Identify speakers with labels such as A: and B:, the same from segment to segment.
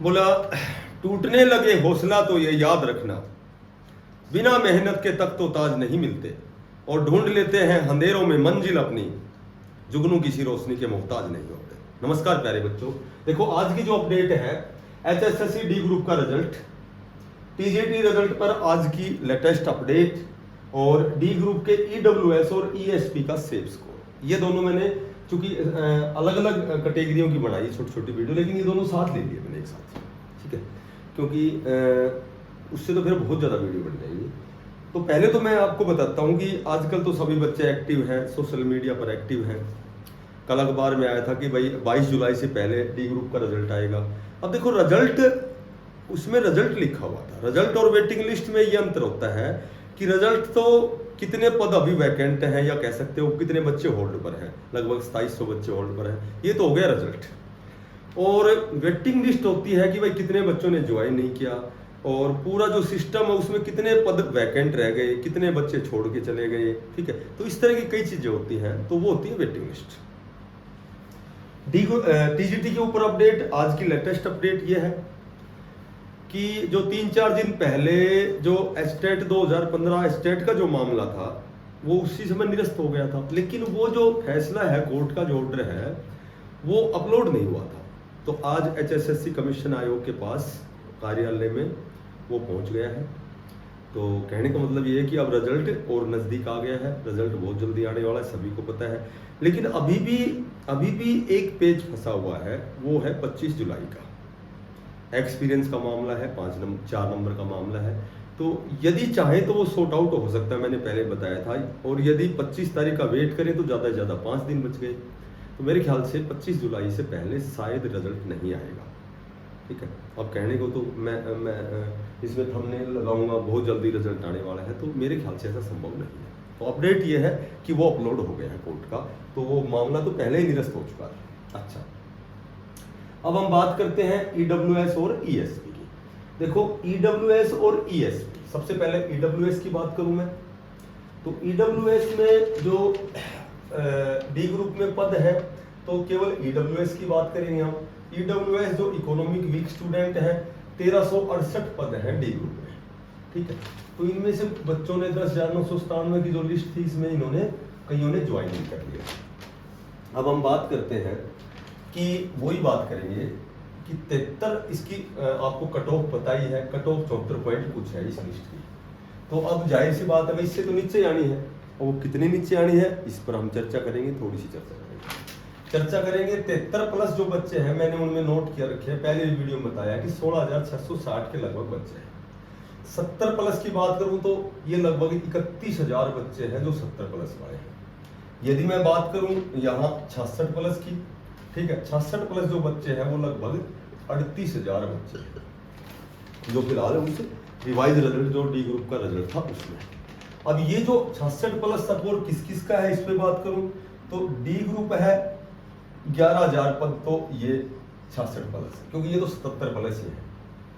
A: बोला, टूटने लगे हौसला तो ये याद रखना, बिना मेहनत के तक तो ताज नहीं मिलते, और ढूंढ लेते हैं अंधेरों में मंजिल अपनी, जुगनू किसी रोशनी के मोहताज नहीं होते। नमस्कार प्यारे बच्चों, देखो आज की जो अपडेट है HSSC डी ग्रुप का रिजल्ट, TGT रिजल्ट पर आज की लेटेस्ट अपडेट, और डी ग्रुप के EWS और ESP का सेव स्कोर। ये दोनों मैंने चूंकि अलग अलग कैटेगरियों की बनाई छोटी छोटी वीडियो, लेकिन ये दोनों साथ ले लिए मैंने एक साथ, ठीक है, क्योंकि उससे तो फिर बहुत ज़्यादा वीडियो बन जाएगी। तो पहले तो मैं आपको बताता हूँ कि आजकल तो सभी बच्चे एक्टिव हैं, सोशल मीडिया पर एक्टिव हैं। कल अखबार में आया था कि भाई 22 जुलाई से पहले डी ग्रुप का रिजल्ट आएगा। अब देखो रिजल्ट, उसमें रिजल्ट लिखा हुआ था, रिजल्ट और वेटिंग लिस्ट में ये अंतर होता है कि रिजल्ट तो कितने पद अभी वैकेंट हैं, या कह सकते हो कितने बच्चे होल्ड पर हैं, लगभग 2700 बच्चे होल्ड पर हैं, ये तो हो गया रिजल्ट। और वेटिंग लिस्ट होती है कि भाई कितने बच्चों ने ज्वाइन नहीं किया, और पूरा जो सिस्टम है उसमें कितने पद वैकेंट रह गए, कितने बच्चे छोड़ के चले गए, ठीक है। तो इस तरह की कई चीजें होती हैं, तो वो होती है वेटिंग लिस्ट। TGT के ऊपर अपडेट, आज की लेटेस्ट अपडेट ये है कि जो 3-4 दिन पहले जो स्टेट 2015 स्टेट का जो मामला था वो उसी समय निरस्त हो गया था, लेकिन वो जो फैसला है कोर्ट का, जो ऑर्डर है वो अपलोड नहीं हुआ था। तो आज HSSC कमीशन आयोग के पास कार्यालय में वो पहुंच गया है। तो कहने का मतलब ये है कि अब रिजल्ट और नज़दीक आ गया है, रिजल्ट बहुत जल्दी आने वाला है, सभी को पता है। लेकिन अभी भी एक पेज फंसा हुआ है, वो है 25 जुलाई का एक्सपीरियंस का मामला है, 4 नंबर का मामला है। तो यदि चाहे तो वो सॉर्ट आउट हो सकता है, मैंने पहले बताया था। और यदि 25 तारीख का वेट करें तो ज़्यादा से ज़्यादा 5 दिन बच गए। तो मेरे ख्याल से 25 जुलाई से पहले शायद रिजल्ट नहीं आएगा, ठीक है। अब कहने को तो मैं इसमें थंबनेल लगाऊंगा बहुत जल्दी रिजल्ट आने वाला है, तो मेरे ख्याल से ऐसा संभव नहीं है। तो अपडेट ये है कि वो अपलोड हो गया है कोर्ट का, तो वो मामला तो पहले ही निरस्त हो चुका है। अच्छा, अब हम बात करते हैं EWS और ESP की। देखो EWS और ESP, सबसे पहले EWS की बात करूं मैं, तो EWS में जो डी ग्रुप में पद है तो केवल EWS की बात करेंगे हम। EWS जो इकोनॉमिक वीक स्टूडेंट है, 1368 पद हैं डी ग्रुप में, ठीक है। तो इनमें से बच्चों ने 10,997 की जो लिस्ट थी, इसमें कईयों ने ज्वाइन कर लिया। अब हम बात करते हैं कि वही बात करेंगे कि 73 इसकी आपको कट ऑफ पता ही है, कट ऑफ 74 पॉइंट कुछ है इस लिस्ट की। तो अब जाहिर सी बात है, इससे तो नीचे आनी है, और वो कितनी नीचे आनी है इस पर हम चर्चा करेंगे, थोड़ी सी चर्चा करेंगे। 73 प्लस जो बच्चे हैं, मैंने उनमें नोट किया रखे हैं, पहले भी वीडियो में बताया कि 16,660 के लगभग बच्चे हैं। 70 प्लस की बात करूं तो ये लगभग 31,000 बच्चे हैं जो 70 प्लस वाले हैं। यदि मैं बात करूं यहाँ 66 प्लस की, ठीक है, 66 प्लस जो बच्चे हैं वो लगभग 38,000 बच्चे हैं जो फिलहाल उनसे रिवाइज रिजल्ट जो डी ग्रुप का रिजल्ट था उसमें। अब ये जो 66 प्लस तक और किस किस का है इस पे बात करूं तो डी ग्रुप है 11,000 पद, तो ये 66 प्लस, क्योंकि ये तो 77 प्लस ही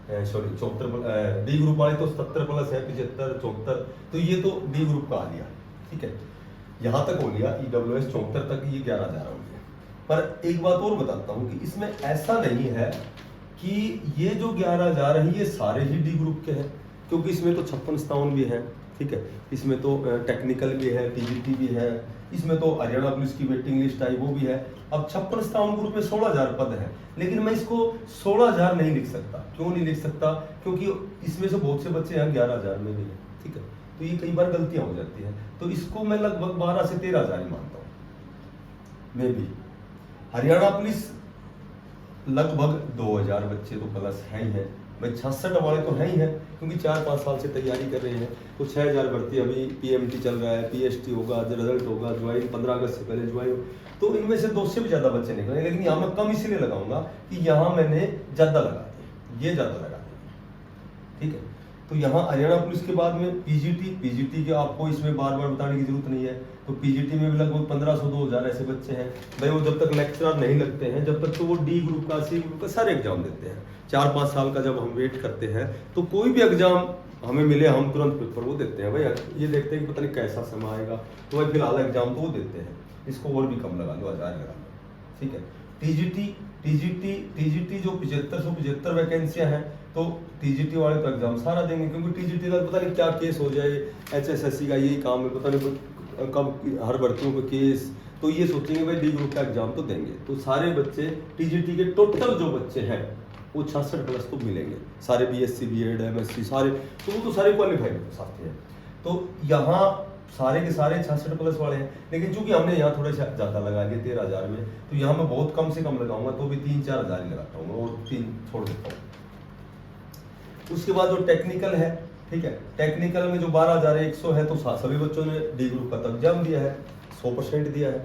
A: है, सॉरी 74, डी ग्रुप वाले तो 77 प्लस है, 75, 74, तो ये तो डी ग्रुप का आ लिया, ठीक है, यहाँ तक हो लिया। EWS 74 तक ये 11,000 हो गया। पर एक बात और बताता हूँ कि इसमें ऐसा नहीं है कि ये जो 11,000 है ये सारे ही डी ग्रुप के हैं, क्योंकि इसमें तो 56 भी है, ठीक है, इसमें तो टेक्निकल भी है, TGT भी है, इसमें तो हरियाणा पुलिस की वेटिंग लिस्ट आई वो भी है। अब 56 ग्रुप में 16,000 पद है, लेकिन मैं इसको 16,000 नहीं लिख सकता। क्यों नहीं लिख सकता? क्योंकि इसमें से बहुत से बच्चे हैं 11,000 में भी है, ठीक है, तो ये कई बार गलतियां हो जाती हैं। तो इसको मैं लगभग 12 से 13,000 ही मानता हूँ। मे भी हरियाणा पुलिस लगभग 2,000 बच्चे तो प्लस है ही है, भाई 66 वाले तो है ही है, क्योंकि 4-5 साल से तैयारी कर रहे हैं। तो 6,000 भर्ती अभी PMT चल रहा है, PST होगा, रिजल्ट होगा, ज्वाइन 15 अगस्त से पहले ज्वाइन, तो इनमें से 2 से भी ज्यादा बच्चे निकलेंगे। लेकिन यहाँ मैं कम इसलिए लगाऊंगा कि यहाँ मैंने ज्यादा लगा दिया, ये ज्यादा लगा दिया, ठीक है। तो यहाँ हरियाणा पुलिस के बाद में पीजीटी के आपको इसमें बार बार बताने की जरूरत नहीं है। तो पीजीटी में भी लगभग 1500-2000 ऐसे बच्चे हैं भाई, वो जब तक लेक्चरर नहीं लगते हैं, जब तक तो वो डी ग्रुप का, सी ग्रुप का सारे एग्जाम देते हैं। 4-5 साल का जब हम वेट करते हैं तो कोई भी एग्जाम हमें मिले, हम तुरंत पेपर वो देते हैं भाई, ये देखते हैं कि पता नहीं कैसा समय आएगा, तो भाई फिलहाल एग्जाम तो वो देते हैं। इसको और भी कम लगा लो, 1000 लगा लो, ठीक है। टीजीटी जो 7575 वैकेंसियां हैं, तो टीजीटी वाले तो एग्जाम सारा देंगे, क्योंकि टीजीटी का पता नहीं क्या केस हो जाए, एचएसएससी का यही काम है, पता नहीं कब हर भर्तियों का केस, तो ये सोचेंगे भाई डी ग्रुप का एग्जाम तो देंगे। तो सारे बच्चे टीजीटी के टोटल जो बच्चे हैं वो 66 प्लस तो मिलेंगे, सारे बीएससी बीएड एमएससी सारे, तो वो तो सारे क्वालिफाइड साथी हैं। तो यहाँ सारे के सारे 66 प्लस वाले हैं, लेकिन चूंकि हमने यहाँ थोड़े से ज़्यादा लगा दिए 13,000 में, तो यहाँ मैं बहुत कम से कम लगाऊंगा, तो भी 3-4 हज़ार ही लगाता हूँ और 3 छोड़ देता हूँ। उसके बाद जो टेक्निकल है, ठीक है, टेक्निकल में जो 12,100 है, तो सभी बच्चों ने डी ग्रुप का एग्जाम दिया है, 100% दिया है,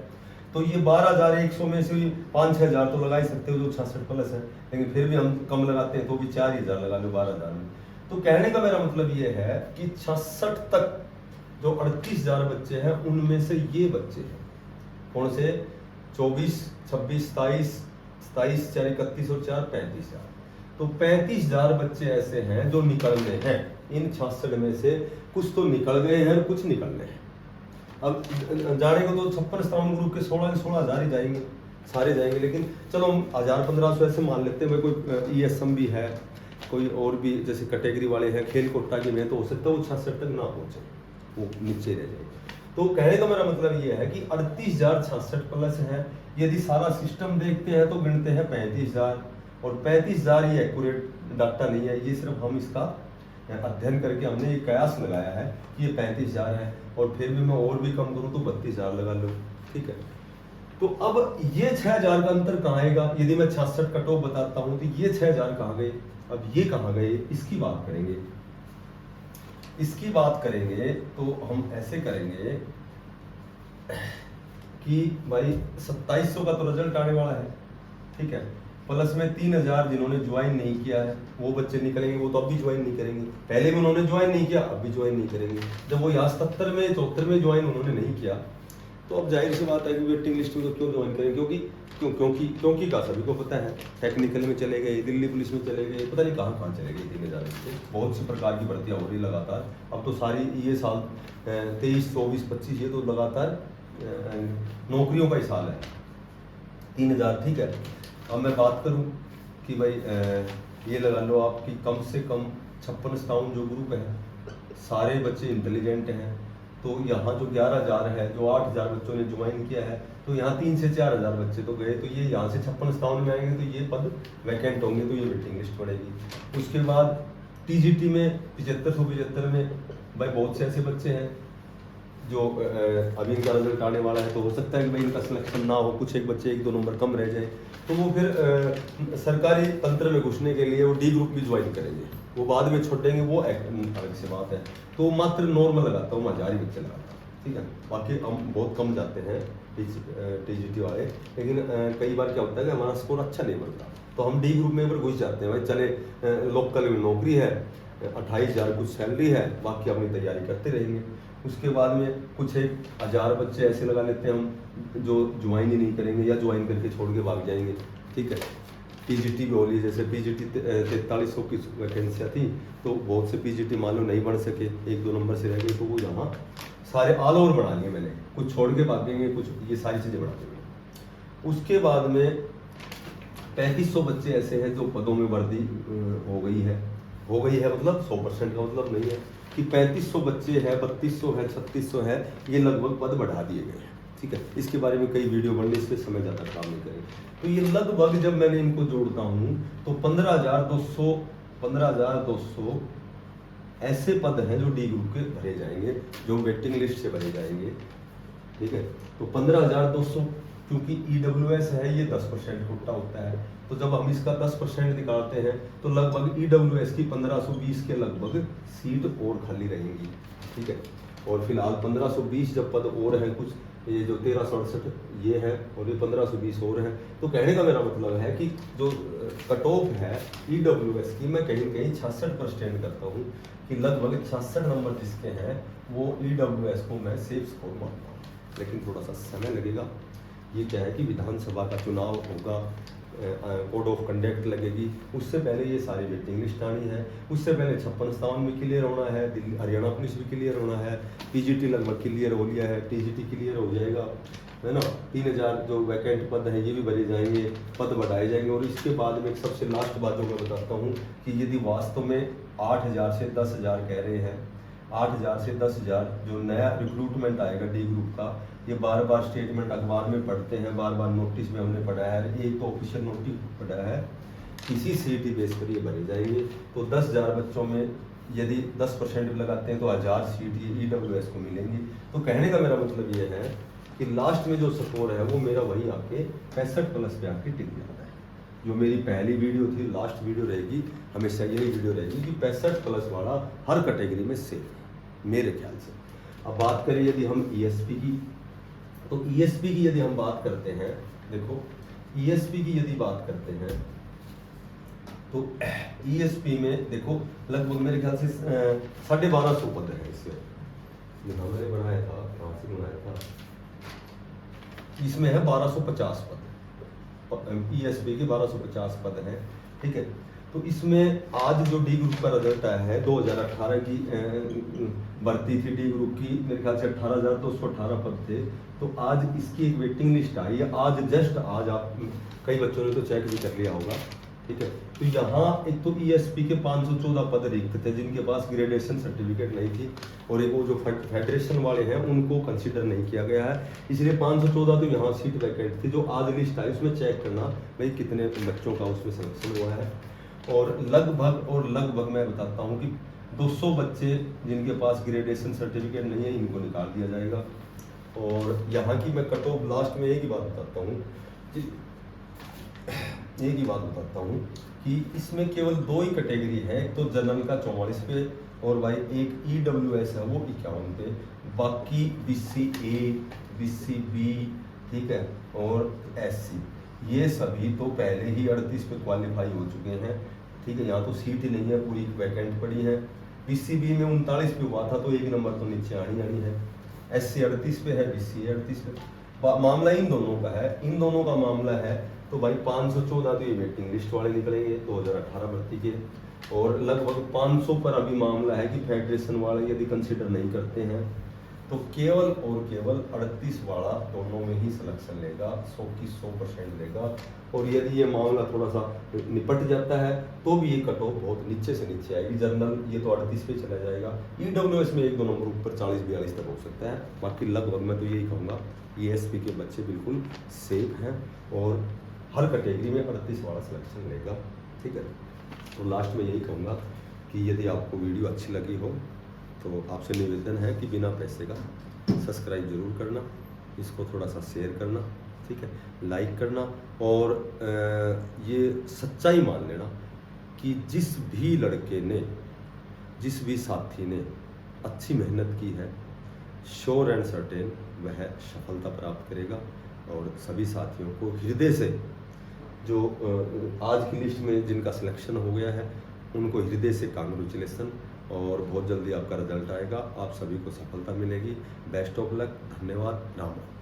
A: तो ये 12,100 में से 5-6 हज़ार तो लगा ही सकते हो जो 66 प्लस है, लेकिन फिर भी हम कम लगाते हैं, तो भी 4 हज़ार लगा लो 12,000 में। तो कहने का मेरा मतलब ये है कि 66 तक जो 38,000 बच्चे हैं, उनमें से ये बच्चे हैं कौन से, 24, 26, 27, 4, 31 और 4, 35,000। तो 35,000 बच्चे ऐसे हैं जो निकलने हैं, इन 66 में से कुछ तो निकल गए हैं और कुछ निकलने हैं। अब जाने को तो 56 ग्रुप के 16,000 ही जाएंगे, सारे जाएंगे, लेकिन चलो हम 1,000-1,500 ऐसे मान लेते हैं, कोई ESM भी है, कोई और भी जैसे कैटेगरी वाले हैं, खेल कोटा के में, तो हो सकता है वो 66 तक ना पहुंचे, वो नीचे रह जाए। तो कहने का मेरा मतलब ये है कि 38,066 प्लस है। यदि सारा सिस्टम देखते हैं तो गिनते हैं 35,000, और 35,000 ये एक्यूरेट डाटा नहीं है, ये सिर्फ हम इसका अध्ययन करके हमने ये कयास लगाया है कि ये 35,000 है, और फिर भी मैं और भी कम करूँ तो 32,000 लगा लो, ठीक है। तो अब ये 6,000 का अंतर कहाँ आएगा, यदि मैं 66 कट ऑफ बताता हूँ तो ये 6,000 कहाँ गए, अब ये कहाँ गए, इसकी बात करेंगे। इसकी बात करेंगे तो हम ऐसे करेंगे कि भाई 2700 का तो रिजल्ट आने वाला है, ठीक है, प्लस में 3,000 जिन्होंने ज्वाइन नहीं किया है वो बच्चे निकलेंगे, वो तो अब भी ज्वाइन नहीं करेंगे, पहले भी उन्होंने ज्वाइन नहीं किया, अब भी ज्वाइन नहीं करेंगे। जब वो यहाँ 77 में 74 में ज्वाइन उन्होंने नहीं किया, तो अब जाहिर सी बात है कि वेटिंग लिस्ट में तो क्यों ज्वाइन करेंगे, क्योंकि का सभी को पता है, टेक्निकल में चले गए, दिल्ली पुलिस में चले गए, पता नहीं कहाँ चले गए 3,000 बच्चे, बहुत सी प्रकार की भर्तियाँ हो रही लगातार। अब तो सारी ये साल 23, 24, 25 ये तो लगातार नौकरियों का ही साल है, 3,000, ठीक है। अब मैं बात करूं कि भाई ये लगा लो आपकी कम से कम 56 जो ग्रुप है, सारे बच्चे इंटेलिजेंट हैं, तो यहाँ जो 11,000 है, जो 8,000 बच्चों ने ज्वाइन किया है, तो यहाँ 3 से 4,000 बच्चे तो गए, तो ये यहाँ से 56 में आएंगे, तो ये पद वैकेंट होंगे, तो ये वेटिंग लिस्ट पड़ेगी। उसके बाद टीजीटी में 7575 में भाई बहुत से ऐसे बच्चे हैं जो अभी इनका रिजल्ट आने वाला है, तो हो सकता है कि भाई इनका सिलेक्शन ना हो, कुछ एक बच्चे 1-2 नंबर कम रह जाए, तो वो फिर सरकारी तंत्र में घुसने के लिए वो डी ग्रुप भी ज्वाइन करेंगे, वो बाद में छोड़ देंगे, वो अलग से बात है। तो मात्र नॉर्मल लगाता हूँ, मैं 1,000 ही बच्चे लगाता हूँ, ठीक है, बाकी हम बहुत कम जाते हैं टीजीटी वाले, लेकिन कई बार क्या होता है कि हमारा स्कोर अच्छा नहीं बनता, तो हम डी ग्रुप में एक बार घुस जाते हैं, भाई चले लोकल में नौकरी है, 28,000 कुछ सैलरी है, बाकी अपनी तैयारी करते रहेंगे। उसके बाद में कुछ 1,000 बच्चे ऐसे लगा लेते हैं हम जो ज्वाइन ही नहीं करेंगे या ज्वाइन करके छोड़ के भाग जाएंगे, ठीक है। पीजीटी भी हो ली, जैसे पीजीटी 4300 की वैकेंसियाँ थी, तो बहुत से पीजीटी मान लो नहीं बढ़ सके, 1-2 नंबर से रह गए, तो वो यहाँ सारे ऑल ओवर बढ़ा लिए मैंने, कुछ छोड़ के भागेंगे, कुछ ये सारी चीज़ें बढ़ा देंगे। उसके बाद में 3500 बच्चे ऐसे हैं जो पदों में वर्दी हो गई है मतलब 100% का मतलब नहीं है कि 3500 बच्चे हैं, 3200 है, 3600 है, ये लगभग पद बढ़ा दिए गए हैं, ठीक है। इसके बारे में कई वीडियो बनने, इस पर समय ज़्यादा काम नहीं करेंगे। तो ये लगभग जब मैंने इनको जोड़ता हूँ तो 15,200 ऐसे पद हैं जो डी ग्रुप के भरे जाएंगे, जो वेटिंग लिस्ट से भरे जाएंगे, ठीक है। तो 15,200, क्योंकि EWS है, ये 10% कोटा होता है, तो जब हम इसका 10% निकालते हैं तो लगभग EWS की 1520 के लगभग सीट और खाली रहेंगी, ठीक है। और फिलहाल 1520 जब पद और हैं, कुछ ये जो 1367 ये है और ये 1520 और हैं, तो कहने का मेरा मतलब है कि जो कट ऑफ है EWS की, मैं कहीं 66% करता हूँ कि लगभग 66 नंबर जिसके हैं वो EWS को मैं सेफ स्कोर मानता हूँ, लेकिन थोड़ा सा समय लगेगा। ये क्या है कि विधानसभा का चुनाव होगा, कोड ऑफ कंडक्ट लगेगी, उससे पहले ये सारी वेटिंग लिस्ट आनी है, उससे पहले 56 में क्लियर होना है, दिल्ली हरियाणा पुलिस भी क्लियर होना है, पीजीटी लगभग क्लियर हो लिया है, टीजीटी क्लियर हो जाएगा, है ना। 3000 जो वैकेंट पद हैं ये भी भरे जाएंगे, पद बढ़ाए जाएंगे। और इसके बाद में एक सबसे लास्ट बात जो मैं बताता हूँ कि यदि वास्तव में 8000 से 10,000 कह रहे हैं, 8000 से 10,000 जो नया रिक्रूटमेंट आएगा डी ग्रुप का, ये बार बार स्टेटमेंट अखबार में पढ़ते हैं, बार बार नोटिस में हमने पढ़ा है, एक तो ऑफिशियल नोटिस पढ़ा है, इसी सीईटी बेस पर ये भरे जाएंगे। तो 10,000 बच्चों में यदि 10% भी लगाते हैं तो 1000 सीट ये EWS को मिलेंगी। तो कहने का मेरा मतलब ये है कि लास्ट में जो स्कोर है वो मेरा वही आके 65+ पे आके टिक जाता है। जो मेरी पहली वीडियो थी, लास्ट वीडियो रहेगी, हमेशा यही वीडियो रहेगी कि 65+ वाला हर कैटेगरी में सेफ है मेरे ख्याल से। अब बात करें यदि हम ESP की, तो ESP की यदि हम बात करते हैं, देखो ESP की यदि बात करते हैं तो ESP में देखो लगभग मेरे ख्याल से 1250 पद है इसमें, मैंने बनाया था, कहाँ से बनाया था, इसमें है 1250 पद, ESP के 1250 पद हैं, ठीक है। तो इसमें आज जो डी ग्रुप का रिजल्ट आया है, 2018 की भर्ती थी डी ग्रुप की, मेरे ख्याल से 18,218 पद थे। तो आज इसकी एक वेटिंग लिस्ट आई है, आज जस्ट आज, आप कई बच्चों ने तो चेक भी कर लिया होगा, ठीक है। तो यहाँ एक तो ESP के 514 पद रिक्त थे जिनके पास ग्रेजुएशन सर्टिफिकेट नहीं थी, और एक वो जो फेडरेशन वाले हैं उनको कंसीडर नहीं किया गया है, इसलिए 514 तो यहाँ सीट वैकेंट थी। जो आज लिस्ट आई उसमें चेक करना भाई कितने बच्चों का उसमें सिलेक्शन हुआ है, और लगभग मैं बताता हूँ कि 200 बच्चे जिनके पास ग्रेजुएशन सर्टिफिकेट नहीं है इनको निकाल दिया जाएगा। और यहाँ की मैं कट ऑफ लास्ट में एक ही बात बताता हूँ कि इसमें केवल 2 ही कैटेगरी है, एक तो जनरल का 44 पे और भाई एक EWS है वो 51 पे, बाकी BCA, BCB, ठीक है, और SC ये सभी तो पहले ही 38 पे क्वालिफाई हो चुके हैं, ठीक है। यहाँ तो सीट ही नहीं है, पूरी वैकेंट पड़ी है। BCB में 39 पे हुआ था तो 1 नंबर तो नीचे आनी है। SC 38 पे है, BCA 38 पे। मामला इन दोनों का है, इन दोनों का मामला है तो भाई 514 तो ये वेटिंग लिस्ट वाले निकलेंगे 2018 भर्ती के, और लगभग 500 पर अभी मामला है कि फेडरेशन वाले यदि कंसिडर नहीं करते हैं तो केवल और केवल 38 वाला दोनों में ही सिलेक्शन लेगा, 100 की 100% लेगा। और यदि ये मामला थोड़ा सा निपट जाता है तो भी ये कट ऑफ बहुत नीचे से नीचे आएगी। जनरल ये तो 38 पे चला जाएगा, EWS में 1-2 नंबर ऊपर 40-42 तक हो सकता है। बाकी लगभग मैं तो यही कहूँगा ESP के बच्चे बिल्कुल सेफ हैं और हर कैटेगरी में 38 वाला सिलेक्शन लेगा, ठीक है। तो लास्ट में यही कहूँगा कि यदि आपको वीडियो अच्छी लगी हो तो आपसे निवेदन है कि बिना पैसे का सब्सक्राइब जरूर करना, इसको थोड़ा सा शेयर करना, ठीक है, लाइक करना, और ये सच्चाई मान लेना कि जिस भी लड़के ने, जिस भी साथी ने अच्छी मेहनत की है, श्योर एंड सर्टेन वह सफलता प्राप्त करेगा। और सभी साथियों को हृदय से, जो आज की लिस्ट में जिनका सिलेक्शन हो गया है उनको हृदय से कांग्रेचुलेसन, और बहुत जल्दी आपका रिजल्ट आएगा, आप सभी को सफलता मिलेगी। बेस्ट ऑफ लक, धन्यवाद, राम राम।